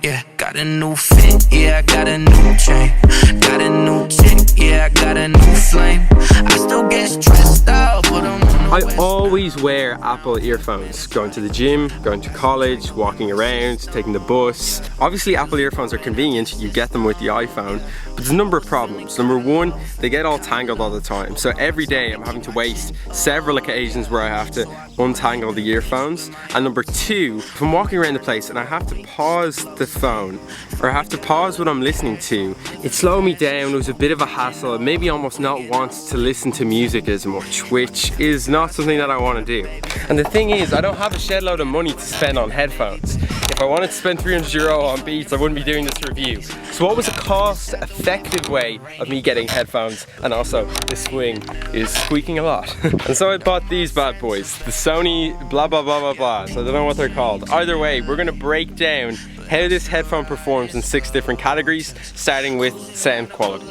yeah. Got a new fit, yeah, I got a new chain. Got a new chick, yeah, I got a new flame. I still get stressed out, but I'm on the I always wear Apple earphones, going to the gym, going to college, walking around, taking the bus. Obviously Apple earphones are convenient, you get them with the iPhone, but there's a number of problems. Number one, they get all tangled all the time. So every day I'm having to waste several occasions where I have to untangle the earphones. And number two, if I'm walking around the place and I have to pause the phone, or I have to pause what I'm listening to, it slowed me down. It was a bit of a hassle. It made me almost not want to listen to music as much, which is not something that I want to do. And the thing is, I don't have a shed load of money to spend on headphones. If I wanted to spend €300 on Beats, I wouldn't be doing this review. So what was a cost-effective way of me getting headphones? And also, this swing is squeaking a lot. And so I bought these bad boys, the Sony blah blah blah blah blah. So I don't know what they're called. Either way, we're gonna break down how this headphone performs in 6 different categories, starting with sound quality.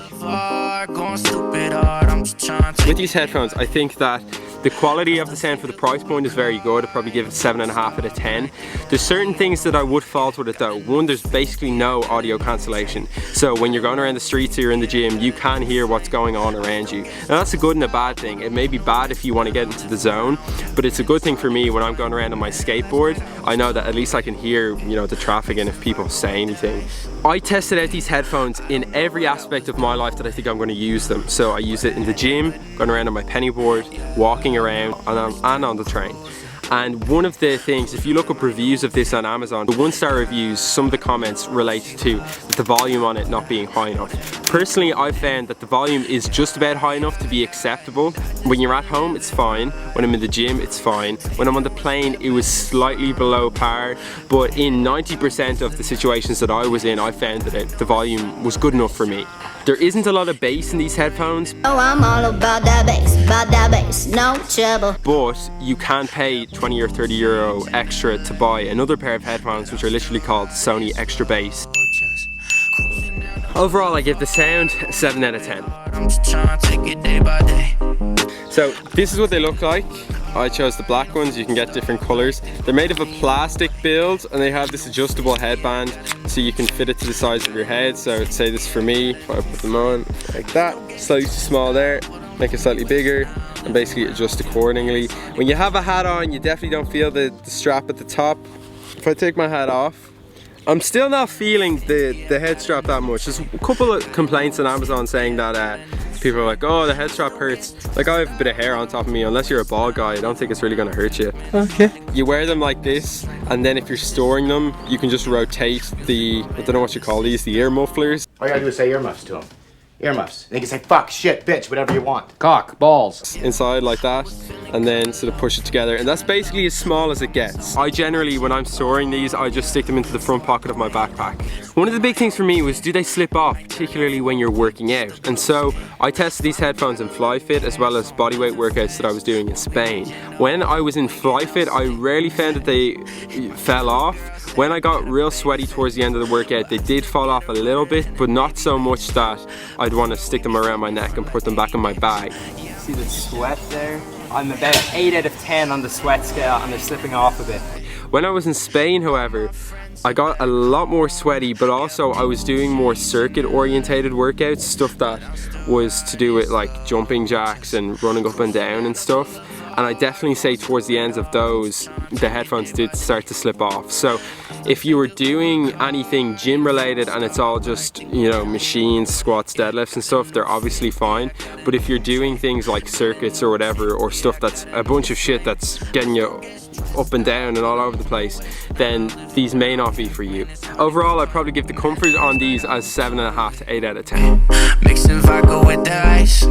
With these headphones, I think that the quality of the sound for the price point is very good. I'd probably give it 7.5 out of 10. There's certain things that I would fault with it though. One, there's basically no audio cancellation. So when you're going around the streets or you're in the gym, you can hear what's going on around you. Now that's a good and a bad thing. It may be bad if you want to get into the zone, but it's a good thing for me when I'm going around on my skateboard. I know that at least I can hear, you know, the traffic and if people say anything. I tested out these headphones in every aspect of my life that I think I'm going to use them. So I use it in the gym, going around on my penny board, walking around, and on the train. And one of the things, if you look up reviews of this on Amazon, the 1-star reviews, some of the comments relate to the volume on it not being high enough. Personally, I've found that the volume is just about high enough to be acceptable. When you're at home, it's fine. When I'm in the gym, it's fine. When I'm on the plane, it was slightly below par. But in 90% of the situations that I was in, I found that the volume was good enough for me. There isn't a lot of bass in these headphones. Oh, I'm all about that bass, no trouble. But you can pay 20 or 30 euro extra to buy another pair of headphones, which are literally called Sony Extra Bass. Overall, I give the sound a 7 out of 10. I'm just trying to take it day by day. So this is what they look like. I chose the black ones. You can get different colors. They're made of a plastic build and they have this adjustable headband so you can fit it to the size of your head. So say this for me, if I put them on like that, slightly too small there, make it slightly bigger and basically adjust accordingly. When you have a hat on, you definitely don't feel the strap at the top. If I take my hat off, I'm still not feeling the head strap that much. There's a couple of complaints on Amazon saying that people are like, oh, the head strap hurts. Like, I have a bit of hair on top of me. Unless you're a bald guy, I don't think it's really gonna hurt you. Okay. You wear them like this, and then if you're storing them, you can just rotate the, I don't know what you call these, the ear mufflers. All you gotta do is say earmuffs to them. Earmuffs. They can say fuck, shit, bitch, whatever you want. Cock, balls. Inside like that, and then sort of push it together, and that's basically as small as it gets. I generally, when I'm storing these, I just stick them into the front pocket of my backpack. One of the big things for me was, do they slip off, particularly when you're working out? And so I tested these headphones in FlyFit as well as bodyweight workouts that I was doing in Spain. When I was in FlyFit, I rarely found that they fell off. When I got real sweaty towards the end of the workout, they did fall off a little bit, but not so much that I'd want to stick them around my neck and put them back in my bag. See the sweat there? I'm about 8 out of 10 on the sweat scale and they're slipping off a bit. When I was in Spain, however, I got a lot more sweaty, but also I was doing more circuit orientated workouts, stuff that was to do with like jumping jacks and running up and down and stuff. And I definitely say towards the ends of those, the headphones did start to slip off. So if you were doing anything gym related and it's all just, you know, machines, squats, deadlifts and stuff, they're obviously fine. But if you're doing things like circuits or whatever, or stuff that's a bunch of shit that's getting you up and down and all over the place, then these may not be for you. Overall, I'd probably give the comfort on these as 7.5 to 8 out of 10. Mixing vodka with the ice.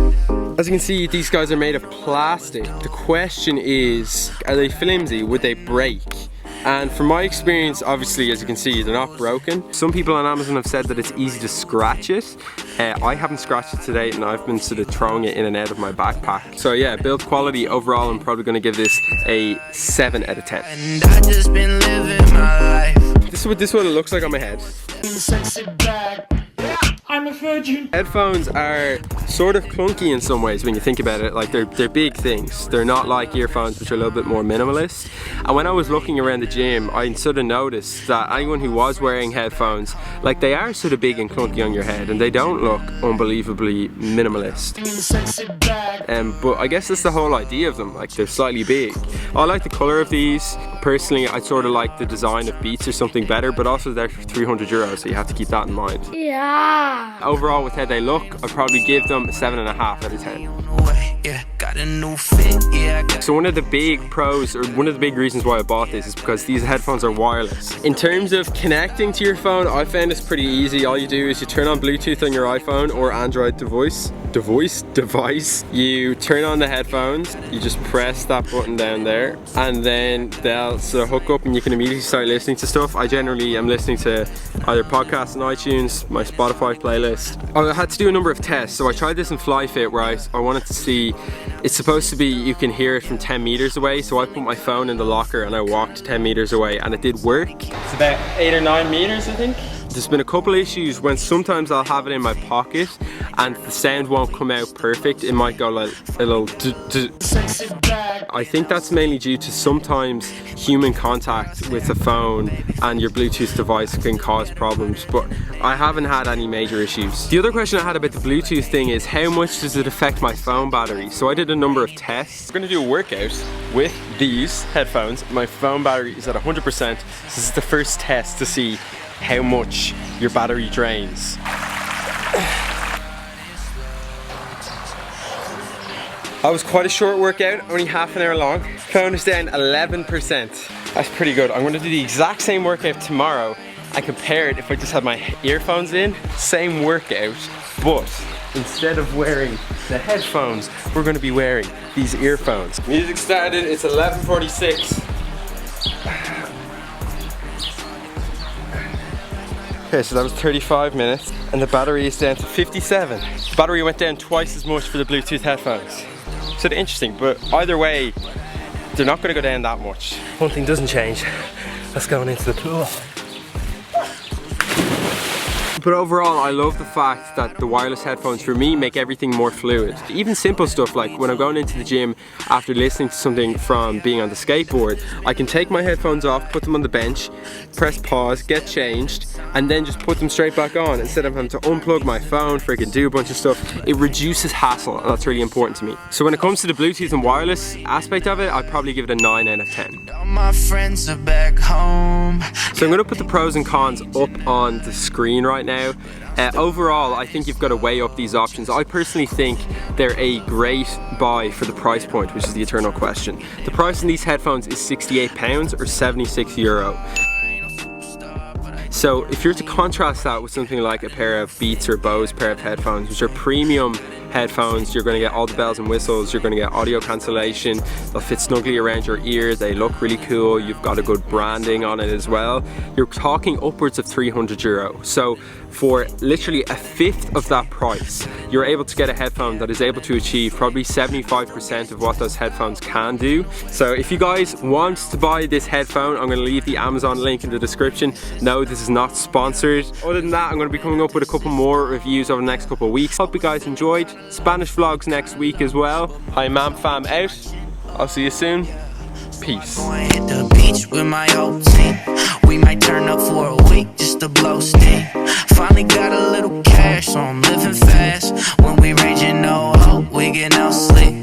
As you can see, these guys are made of plastic. The question is, are they flimsy? Would they break? And from my experience, obviously, as you can see, they're not broken. Some people on Amazon have said that it's easy to scratch it. I haven't scratched it to date, and I've been sort of throwing it in and out of my backpack. So yeah, build quality overall, I'm probably gonna give this a 7 out of 10. And I just been living my life. This is what it looks like on my head. I'm a virgin. Headphones are sort of clunky in some ways when you think about it. Like they're big things. They're not like earphones, which are a little bit more minimalist. And when I was looking around the gym, I sort of noticed that anyone who was wearing headphones, like they are sort of big and clunky on your head, and they don't look unbelievably minimalist. But I guess that's the whole idea of them. Like they're slightly big. I like the color of these. Personally, I sort of like the design of Beats or something better, but also they're €300, so you have to keep that in mind. Yeah. Overall, with how they look, I'd probably give them 7.5 out of 10. So one of the big pros, or one of the big reasons why I bought this is because these headphones are wireless. In terms of connecting to your phone, I found this pretty easy. All you do is you turn on Bluetooth on your iPhone or Android device. You turn on the headphones, you just press that button down there, and then they'll sort of hook up and you can immediately start listening to stuff. I generally am listening to either podcasts on iTunes, my Spotify playlist. I had to do a number of tests, so I tried this in FlyFit where I wanted to see, it's supposed to be you can hear it from 10 meters away, so I put my phone in the locker and I walked 10 meters away and it did work. It's about 8 or 9 meters, I think. There's been a couple issues when sometimes I'll have it in my pocket and the sound won't come out perfect. It might go like a little I think that's mainly due to sometimes human contact with the phone and your Bluetooth device can cause problems, but I haven't had any major issues. The other question I had about the Bluetooth thing is how much does it affect my phone battery? So I did a number of tests. We're gonna do a workout with these headphones. My phone battery is at 100%. This is the first test to see how much your battery drains. That was quite a short workout, only half an hour long. Phone is down 11%. That's pretty good. I'm gonna do the exact same workout tomorrow and compare it if I just had my earphones in. Same workout, but instead of wearing the headphones, we're gonna be wearing these earphones. Music started, it's 11:46. Okay, so that was 35 minutes and the battery is down to 57. The battery went down twice as much for the Bluetooth headphones. Sort of interesting, but either way, they're not gonna go down that much. One thing doesn't change, that's going into the pool. But overall, I love the fact that the wireless headphones for me make everything more fluid. Even simple stuff like when I'm going into the gym after listening to something from being on the skateboard, I can take my headphones off, put them on the bench, press pause, get changed, and then just put them straight back on instead of having to unplug my phone, freaking do a bunch of stuff. It reduces hassle, and that's really important to me. So when it comes to the Bluetooth and wireless aspect of it, I'd probably give it a 9 out of 10. All my friends are back home. So I'm gonna put the pros and cons up on the screen right now. Overall, I think you've got to weigh up these options. I personally think they're a great buy for the price point, which is the eternal question. The price in these headphones is £68 or €76. So if you're to contrast that with something like a pair of Beats or Bose pair of headphones, which are premium headphones, you're going to get all the bells and whistles, you're going to get audio cancellation, they'll fit snugly around your ear, they look really cool, you've got a good branding on it as well. You're talking upwards of €300. So for literally a fifth of that price, you're able to get a headphone that is able to achieve probably 75% of what those headphones can do. So if you guys want to buy this headphone, I'm going to leave the Amazon link in the description. No, this is not sponsored. Other than that, I'm going to be coming up with a couple more reviews over the next couple of weeks. Hope you guys enjoyed. Spanish vlogs next week as well. Hi, Mam Fam out. I'll see you soon. Peace. I hit the beach with my whole team. We might turn up for a week just to blow steam. Finally got a little cash, so I'm living fast. When we raging, no hope, we get no sleep.